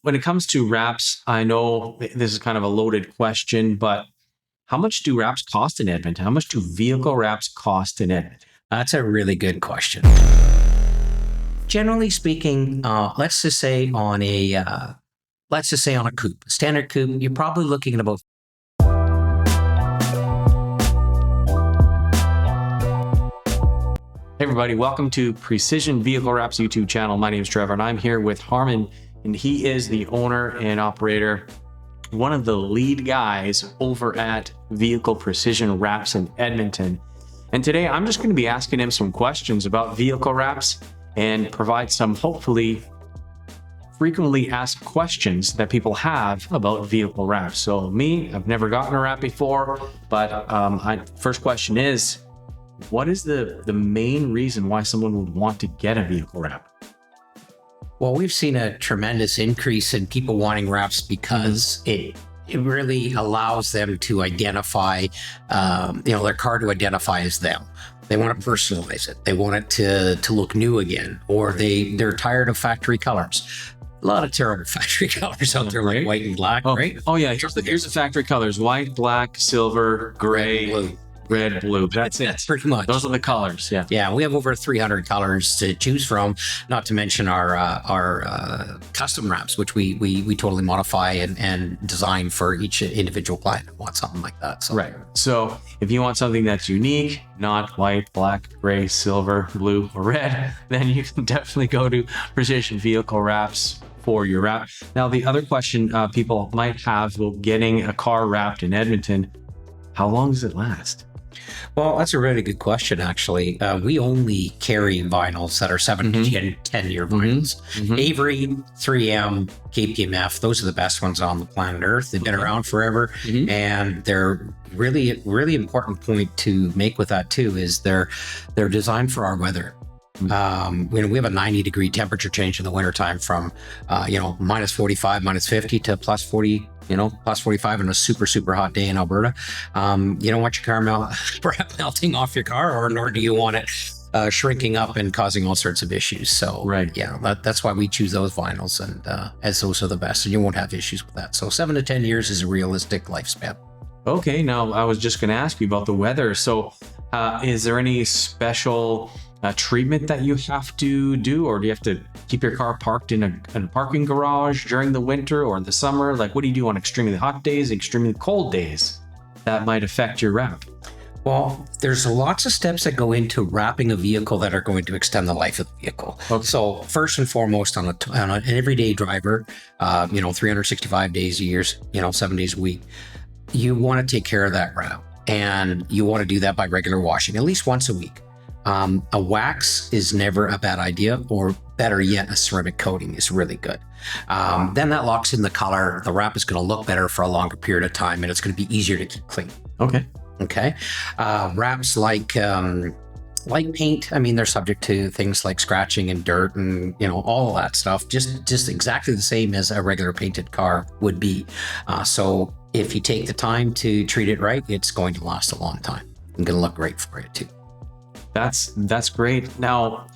when it comes to wraps, I know this is kind of a loaded question, but how much do wraps cost in Edmonton? How much do vehicle wraps cost in Edmonton? That's a really good question. Generally speaking, let's just say on a coupe, standard coupe, you're probably looking at about. Hey everybody, welcome to Precision Vehicle Wraps YouTube channel. My name is Trevor and I'm here with Harmon, and he is the owner and operator, one of the lead guys over at Vehicle Precision Wraps in Edmonton. And today I'm just going to be asking him some questions about vehicle wraps and provide some hopefully frequently asked questions that people have about vehicle wraps. So me, I've never gotten a wrap before, but first question is, what is the main reason why someone would want to get a vehicle wrap? Well, we've seen a tremendous increase in people wanting wraps because it really allows them to identify, their car to identify as them. They want to personalize it. They want it to look new again, or they're tired of factory colors. A lot of terrible factory colors out there, like white and black, right? Oh yeah, here's the factory colors: white, black, silver, gray, blue. Red, blue. That's it. That's pretty much. Those are the colors. Yeah. Yeah. We have over 300 colors to choose from, not to mention our custom wraps, which we totally modify and design for each individual client who wants something like that. So. Right. So if you want something that's unique, not white, black, gray, silver, blue, or red, then you can definitely go to Precision Vehicle Wraps for your wrap. Now, the other question people might have about getting a car wrapped in Edmonton, how long does it last? Well, that's a really good question, actually. We only carry vinyls that are 7 to 10-year vinyls. Avery, 3M, KPMF, those are the best ones on the planet Earth. They've been around forever. And they're really, really important point to make with that too is they're designed for our weather. We have a 90-degree temperature change in the wintertime from, minus 45, minus 50 to plus 40, plus 45 on a super, super hot day in Alberta. You don't want your car melting off your car, nor do you want it shrinking up and causing all sorts of issues. So, that's why we choose those vinyls, and as those are the best, and you won't have issues with that. So 7 to 10 years is a realistic lifespan. Okay, now I was just going to ask you about the weather. So is there any special treatment that you have to do, or do you have to keep your car parked in a parking garage during the winter or the summer? Like, what do you do on extremely hot days, extremely cold days that might affect your wrap? Well, there's lots of steps that go into wrapping a vehicle that are going to extend the life of the vehicle. Okay. So first and foremost, on an everyday driver, 365 days a year, 7 days a week, you want to take care of that wrap, and you want to do that by regular washing, at least once a week. A wax is never a bad idea, or better yet, a ceramic coating is really good. Then that locks in the color. The wrap is going to look better for a longer period of time, and it's going to be easier to keep clean. Okay. Wraps like paint, they're subject to things like scratching and dirt and, all of that stuff, just exactly the same as a regular painted car would be. So if you take the time to treat it right, it's going to last a long time and going to look great for you too. That's great. Now,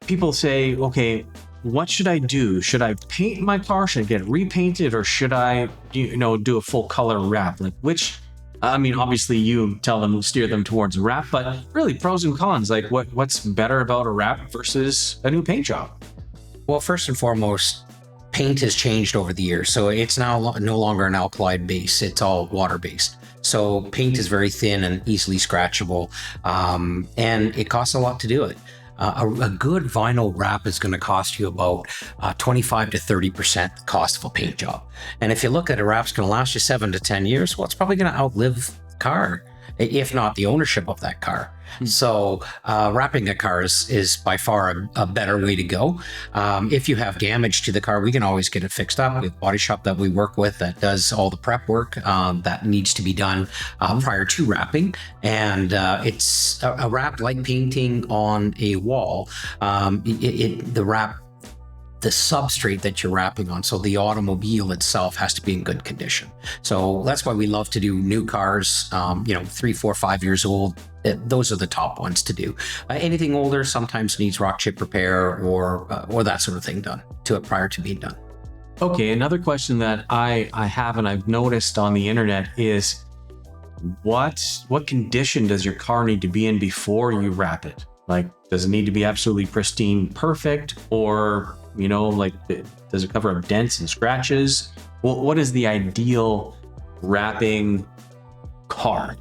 people say, okay, what should I do? Should I paint my car? Should I get it repainted, or should I, do a full color wrap? Like which? Obviously you tell them, steer them towards a wrap, but really pros and cons. Like what's better about a wrap versus a new paint job? Well, first and foremost, paint has changed over the years, so it's now no longer an alkali base. It's all water based. So paint is very thin and easily scratchable, and it costs a lot to do it. A good vinyl wrap is going to cost you about 25 to 30% the cost of a paint job. And if you look at a wrap's going to last you 7 to 10 years, well, it's probably going to outlive the car, if not the ownership of that car. So wrapping a car is by far a better way to go. If you have damage to the car, we can always get it fixed up. We have a body shop that we work with that does all the prep work that needs to be done prior to wrapping. And it's a wrap like painting on a wall. The wrap, the substrate that you're wrapping on, so the automobile itself has to be in good condition. So that's why we love to do new cars, 3, 4, 5 years old. Those are the top ones to do. Anything older sometimes needs rock chip repair or that sort of thing done to it prior to being done. Okay, another question that I have and I've noticed on the internet is what condition does your car need to be in before you wrap it? Like, does it need to be absolutely pristine, perfect, or like, does it cover up dents and scratches? What is the ideal wrapping car?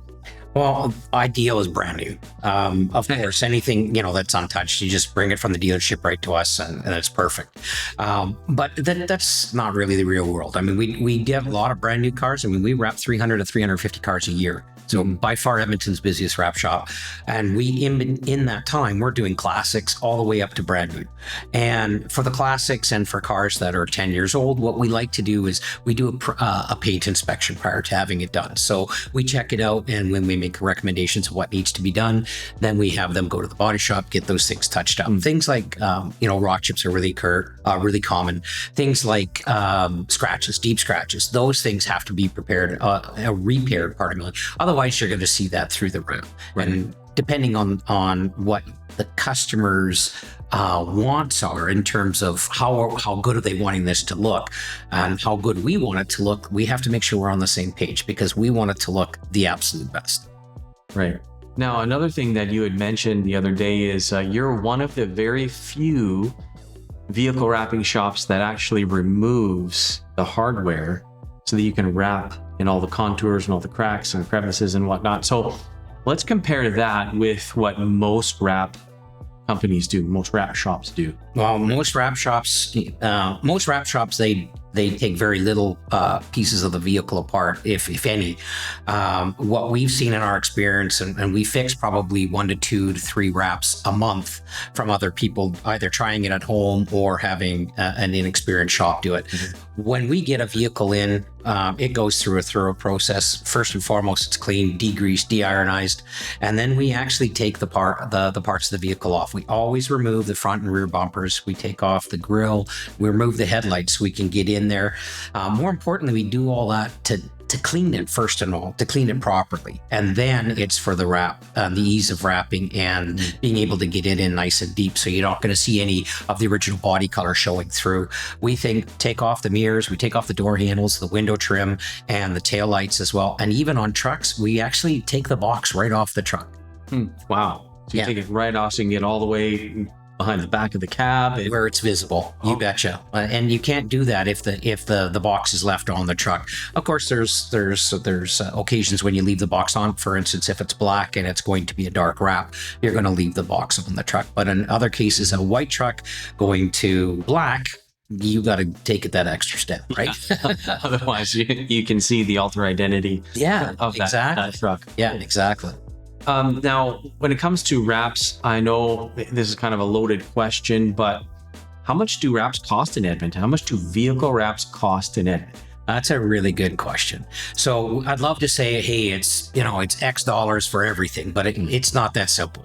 Well, ideal is brand new. Of course, anything that's untouched, you just bring it from the dealership right to us, and it's perfect. But that's not really the real world. I mean, we get a lot of brand new cars. I mean, we wrap 300 to 350 cars a year. So by far Edmonton's busiest wrap shop, and we in that time we're doing classics all the way up to brand new. And for the classics and for cars that are 10 years old, what we like to do is we do a paint inspection prior to having it done. So we check it out, and when we make recommendations of what needs to be done, then we have them go to the body shop, get those things touched up. Things like rock chips are really common. Things like scratches, deep scratches, those things have to be repaired. Otherwise, you're going to see that through the wrap. Right. And depending on what the customer's wants are in terms of how good are they wanting this to look and how good we want it to look, we have to make sure we're on the same page because we want it to look the absolute best. Right. Now, another thing that you had mentioned the other day is you're one of the very few vehicle wrapping shops that actually removes the hardware so that you can wrap in all the contours and all the cracks and crevices and whatnot. So let's compare that with what most wrap companies do, most wrap shops do. Well, most wrap shops, they take very little pieces of the vehicle apart, if any. What we've seen in our experience, and we fix probably 1 to 2 to 3 wraps a month from other people, either trying it at home or having an inexperienced shop do it. When we get a vehicle in, it goes through a thorough process. First and foremost, it's cleaned, degreased, de-ironized, and then we actually take the parts of the vehicle off. We always remove the front and rear bumpers. We take off the grille. We remove the headlights so we can get in there. More importantly, we do all that to clean it first and all, to clean it properly. And then it's for the wrap, the ease of wrapping and being able to get it in nice and deep. So you're not going to see any of the original body color showing through. We take off the mirrors, we take off the door handles, the window trim, and the tail lights as well. And even on trucks, we actually take the box right off the truck. Wow. So you take it right off so you can get all the way behind the back of the cab where it's visible. You betcha. And you can't do that if the box is left on the truck. Of course, there's occasions when you leave the box on. For instance, if it's black and it's going to be a dark wrap, you're going to leave the box on the truck. But in other cases, a white truck going to black, you got to take it that extra step, right? Yeah. Otherwise, you can see the alter identity of that truck. Yeah, exactly. Now, when it comes to wraps, I know this is kind of a loaded question, but how much do wraps cost in Edmonton? How much do vehicle wraps cost in Edmonton? That's a really good question. So I'd love to say, hey, it's X dollars for everything, but it's not that simple.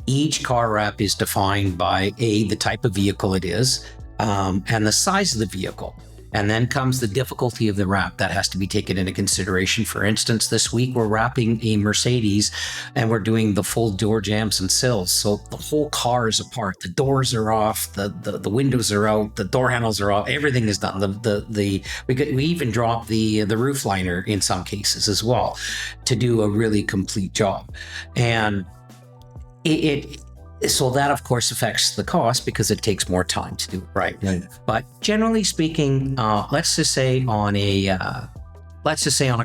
Each car wrap is defined by the type of vehicle it is, and the size of the vehicle. And then comes the difficulty of the wrap that has to be taken into consideration. For instance, this week we're wrapping a Mercedes and we're doing the full door jambs and sills. So the whole car is apart. The doors are off, the windows are out, the door handles are off, everything is done. We even drop the roof liner in some cases as well to do a really complete job. And so that, of course, affects the cost because it takes more time to do it right. But generally speaking, let's just say on a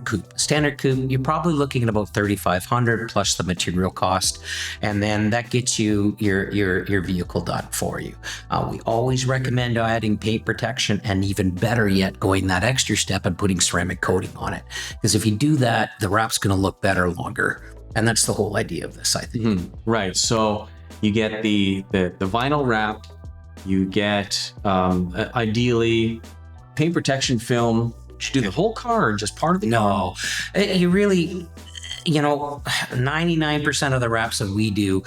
coupe, standard coupe, you're probably looking at about $3,500 plus the material cost, and then that gets you your vehicle done for you. We always recommend adding paint protection, and even better yet, going that extra step and putting ceramic coating on it, because if you do that, the wrap's going to look better longer, and that's the whole idea of this, I think. Right. So you get the vinyl wrap, you get ideally paint protection film. Should you do the whole car or just part of the car? No, you really, 99% of the wraps that we do,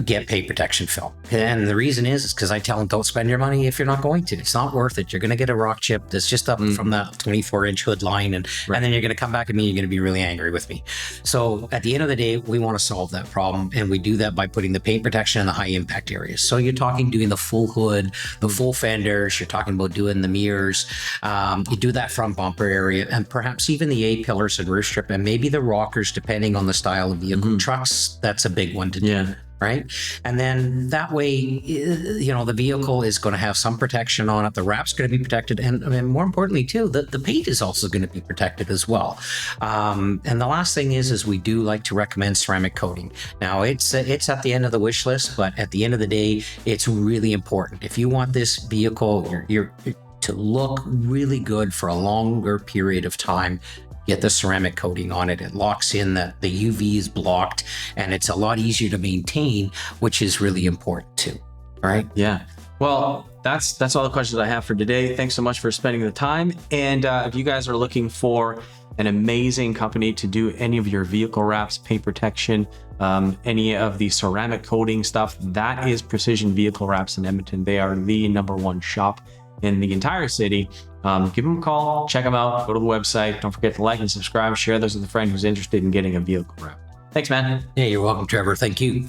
get paint protection film. And the reason is because I tell them, don't spend your money if you're not going to. It's not worth it. You're going to get a rock chip that's just up from that 24-inch hood line. And then you're going to come back at me. You're going to be really angry with me. So at the end of the day, we want to solve that problem. And we do that by putting the paint protection in the high impact areas. So you're talking doing the full hood, the full fenders. You're talking about doing the mirrors. You do that front bumper area and perhaps even the A-pillars and roof strip and maybe the rockers, depending on the style of vehicle. Trucks, that's a big one to do. Right. And then that way, you know, the vehicle is going to have some protection on it. The wrap's going to be protected. And more importantly, too, the paint is also going to be protected as well. And the last thing is we do like to recommend ceramic coating. Now, it's at the end of the wish list, but at the end of the day, it's really important. If you want this vehicle to look really good for a longer period of time, get the ceramic coating on it. It locks in the UV is blocked and it's a lot easier to maintain, which is really important too. All right. Yeah. Well, that's all the questions I have for today. Thanks so much for spending the time. And if you guys are looking for an amazing company to do any of your vehicle wraps, paint protection, any of the ceramic coating stuff, that is Precision Vehicle Wraps in Edmonton. They are the #1 shop in the entire city. Give them a call, check them out, go to the website. Don't forget to like and subscribe, share those with a friend who's interested in getting a vehicle wrap. Thanks, man. Yeah, you're welcome, Trevor. Thank you.